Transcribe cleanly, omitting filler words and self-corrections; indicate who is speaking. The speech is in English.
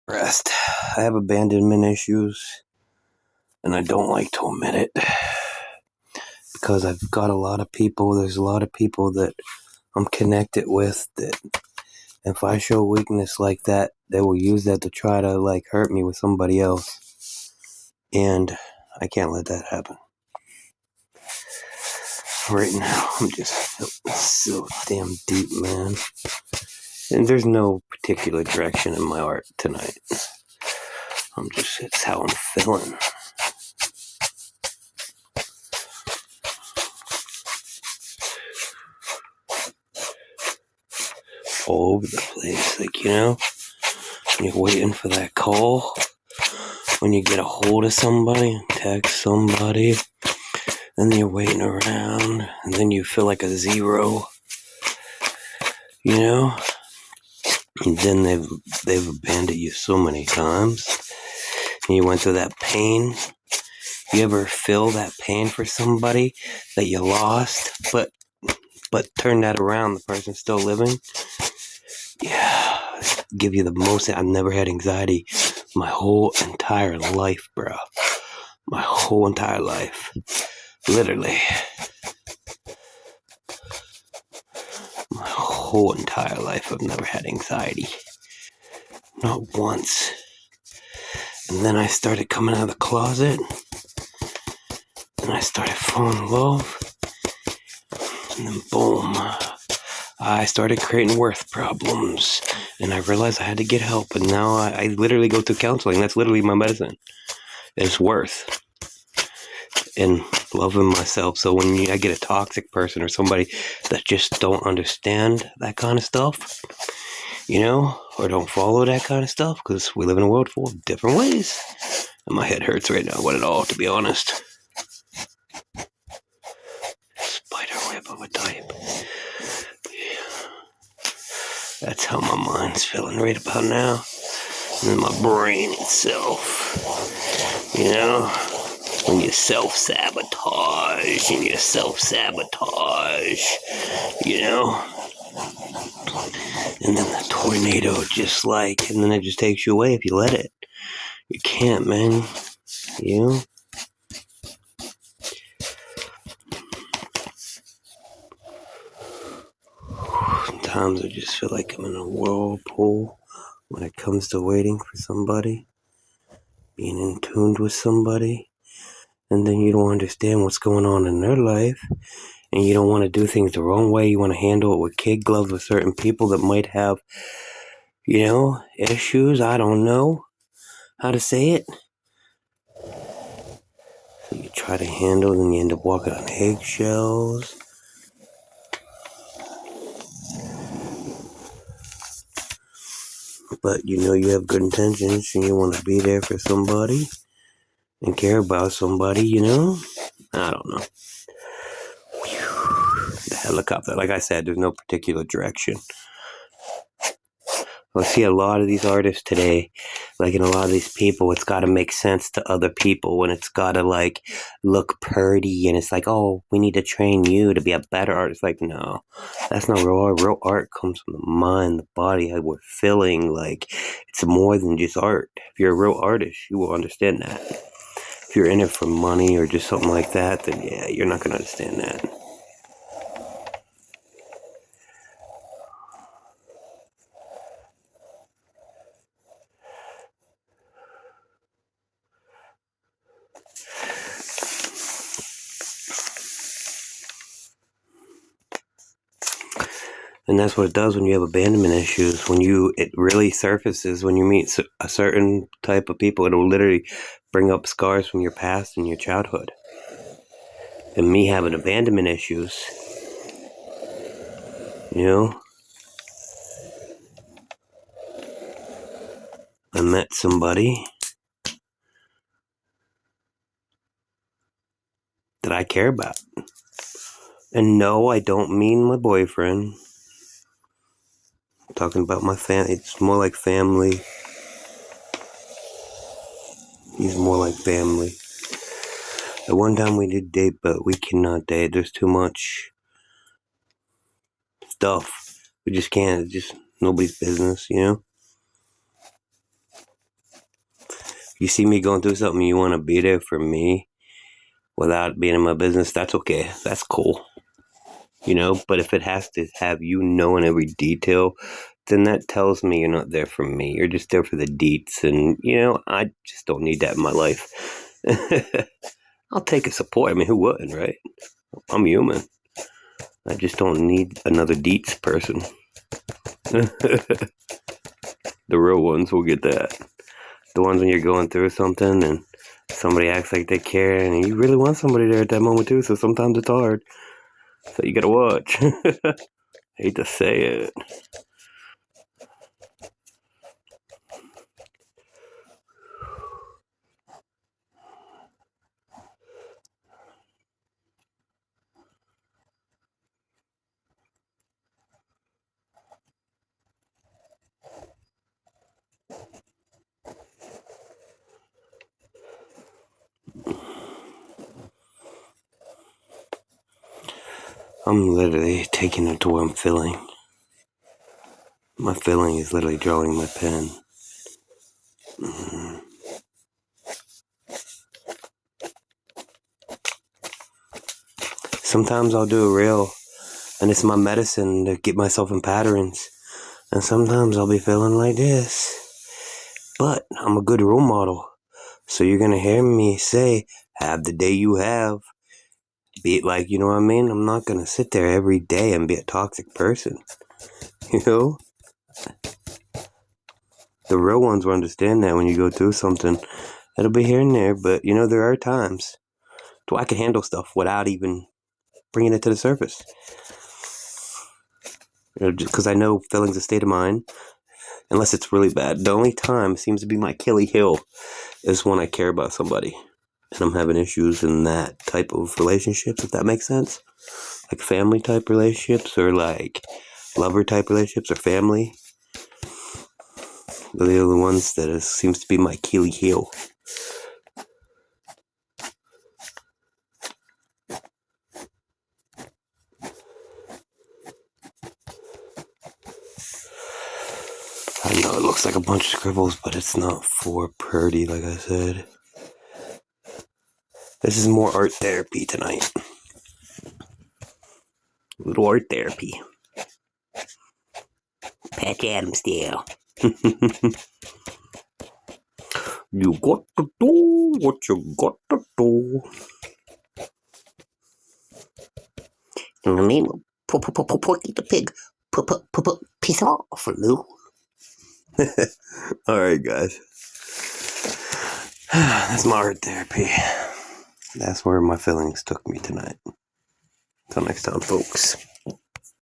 Speaker 1: Rest. I have abandonment issues, and I don't like to admit it because I've got a lot of people. There's a lot of people that I'm connected with that if I show weakness like that, they will use that to try to hurt me with somebody else. And I can't let that happen. Right now, I'm just so damn deep, man. And there's no particular direction in my art tonight. It's how I'm feeling. All over the place, when you're waiting for that call, when you get a hold of somebody, text somebody, and you're waiting around, and then you feel like a zero, and then they've abandoned you so many times, and you went through that pain. You ever feel that pain for somebody that you lost, but turn that around, the person's still living? Yeah, give you the most. I've never had anxiety my whole entire life, bro. My whole entire life. Literally. My whole entire life I've never had anxiety. Not once. And then I started coming out of the closet. And I started falling in love. And then boom. I started creating worth problems. And I realized I had to get help. And now I literally go to counseling. That's literally my medicine. It's worth. And loving myself. So when I get a toxic person or somebody that just don't understand that kind of stuff, or don't follow that kind of stuff, because we live in a world full of different ways. And my head hurts right now, what it all, to be honest. Spider web of a type. Yeah. That's how my mind's feeling right about now. And then my brain itself. When you self-sabotage, and then the tornado and then it just takes you away if you let it. You can't, man. Sometimes I just feel like I'm in a whirlpool when it comes to waiting for somebody, being in tune with somebody, and then you don't understand what's going on in their life, and you don't want to do things the wrong way. You want to handle it with kid gloves with certain people that might have, issues. I don't know how to say it. So you try to handle it and you end up walking on eggshells. But you have good intentions and you want to be there for somebody and care about somebody, I don't know. The helicopter, like I said, there's no particular direction. I see a lot of these artists today, and a lot of these people, it's got to make sense to other people, and it's got to look pretty, and it's oh, we need to train you to be a better artist. No, that's not real art. Real art comes from the mind, the body, how we're feeling. It's more than just art. If you're a real artist, you will understand that. If you're in it for money or just something like that, then yeah, you're not going to understand that. And that's what it does when you have abandonment issues. It really surfaces when you meet a certain type of people. It'll literally bring up scars from your past and your childhood. And me having abandonment issues, I met somebody that I care about. And no, I don't mean my boyfriend. I'm talking about my family. It's more like family. He's more like family. At one time we did date, but we cannot date. There's too much stuff. We just can't. It's just nobody's business, You see me going through something, you want to be there for me without being in my business, that's okay. That's cool. But if it has to have you knowing every detail, then that tells me you're not there for me. You're just there for the deets. And, I just don't need that in my life. I'll take a support. I mean, who wouldn't, right? I'm human. I just don't need another deets person. The real ones will get that. The ones when you're going through something and somebody acts like they care and you really want somebody there at that moment too, so sometimes it's hard. So you gotta watch. Hate to say it. I'm literally taking it to where I'm feeling. My feeling is literally drawing my pen. Sometimes I'll do a reel, and it's my medicine to get myself in patterns. And sometimes I'll be feeling like this. But I'm a good role model. So you're going to hear me say, have the day you have. Be it like, you know what I mean? I'm not going to sit there every day and be a toxic person. The real ones will understand that when you go through something. It'll be here and there, but there are times I can handle stuff without even bringing it to the surface. Just because I know feeling's a state of mind, unless it's really bad. The only time seems to be my Achilles heel is when I care about somebody and I'm having issues in that type of relationships, if that makes sense. Like family type relationships or like lover type relationships or family. They're the ones that seems to be my Achilles heel. I know it looks like a bunch of scribbles, but it's not for Purdy, like I said. This is more art therapy tonight. A little art therapy. Patch Adams style. You got to do what you got to do. In the name of Porky the Pig, piss off, Lou. Alright, guys. That's my art therapy. That's where my feelings took me tonight. Until next time, folks.